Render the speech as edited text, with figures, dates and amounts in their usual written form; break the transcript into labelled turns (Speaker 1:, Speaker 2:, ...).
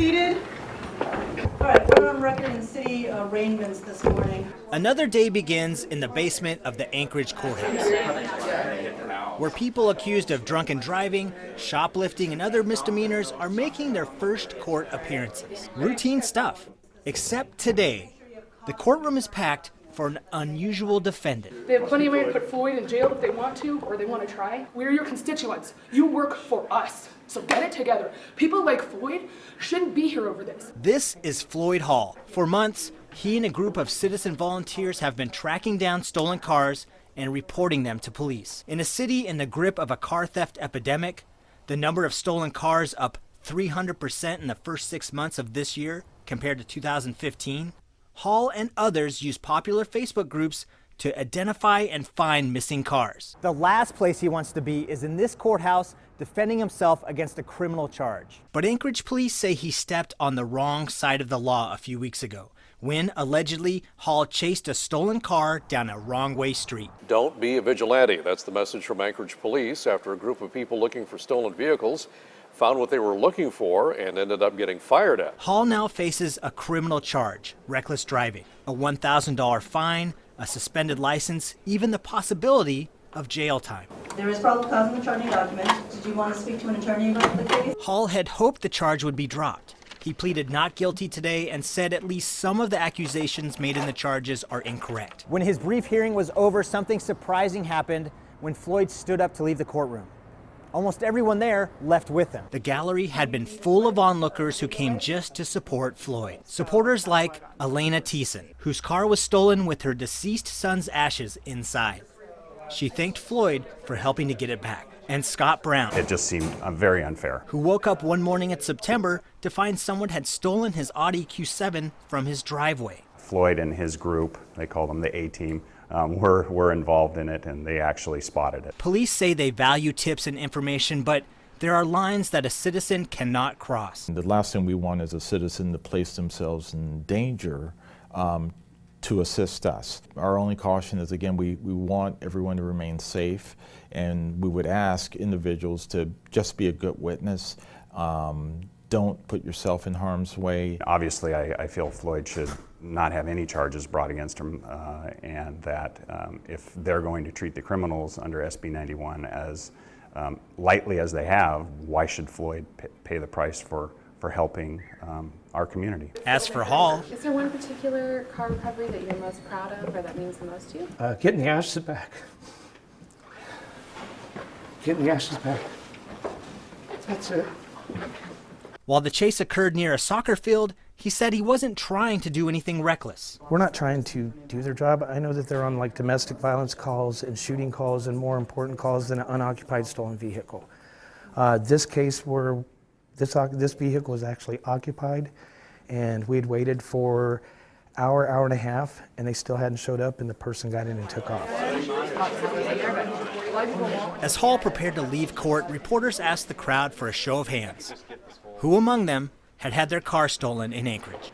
Speaker 1: Seated. All right, we're on record in city arraignments this morning.
Speaker 2: Another day begins in the basement of the Anchorage courthouse, where people accused of drunken driving, shoplifting, and other misdemeanors are making their first court appearances. Routine stuff. Except today, the courtroom is packed for an unusual defendant.
Speaker 3: They have plenty of money to put Floyd in jail if they want to, or they want to try. We're your constituents. You work for us. So get it together. People like Floyd shouldn't be here over this.
Speaker 2: This is Floyd Hall. For months, he and a group of citizen volunteers have been tracking down stolen cars and reporting them to police. In a city in the grip of a car theft epidemic, the number of stolen cars up 300% in the first 6 months of this year compared to 2015. Hall and others use popular Facebook groups to identify and find missing cars. The last place he wants to be is in this courthouse defending himself against a criminal charge. But Anchorage police say he stepped on the wrong side of the law a few weeks ago when, allegedly, Hall chased a stolen car down a wrong-way street.
Speaker 4: Don't be a vigilante. That's the message from Anchorage police after a group of people looking for stolen vehicles found what they were looking for and ended up getting fired at.
Speaker 2: Hall now faces a criminal charge, reckless driving, a $1,000 fine, a suspended license, even the possibility of jail time.
Speaker 1: There is probable cause in the charging document. Did you want to speak to an attorney about the case?
Speaker 2: Hall had hoped the charge would be dropped. He pleaded not guilty today and said at least some of the accusations made in the charges are incorrect. When his brief hearing was over, something surprising happened when Floyd stood up to leave the courtroom. Almost everyone there left with him. The gallery had been full of onlookers who came just to support Floyd. Supporters like Elena Thiessen, whose car was stolen with her deceased son's ashes inside. She thanked Floyd for helping to get it back. And Scott Brown,
Speaker 5: it just seemed very unfair,
Speaker 2: who woke up one morning in September to find someone had stolen his Audi Q7 from his driveway.
Speaker 5: Floyd and his group, they call them the A-team, were involved in it, and they actually spotted it.
Speaker 2: Police say they value tips and information, but there are lines that a citizen cannot cross.
Speaker 6: The last thing we want is a citizen to place themselves in danger to assist us. Our only caution is, again, we want everyone to remain safe, and we would ask individuals to just be a good witness. Don't put yourself in harm's way.
Speaker 5: Obviously, I feel Floyd should not have any charges brought against him, and that if they're going to treat the criminals under SB 91 as lightly as they have, why should Floyd pay the price for helping our community?
Speaker 2: As for Hall,
Speaker 7: is there one particular car recovery that you're most proud of or that means the most to you?
Speaker 8: Getting the ashes back. Getting the ashes back. That's it.
Speaker 2: While the chase occurred near a soccer field, he said he wasn't trying to do anything reckless.
Speaker 8: We're not trying to do their job. I know that they're on like domestic violence calls and shooting calls and more important calls than an unoccupied stolen vehicle. This case where this vehicle was actually occupied, and we had waited for hour and a half, and they still hadn't showed up, and the person got in and took off.
Speaker 2: As Hall prepared to leave court, reporters asked the crowd for a show of hands. Who among them had had their car stolen in Anchorage?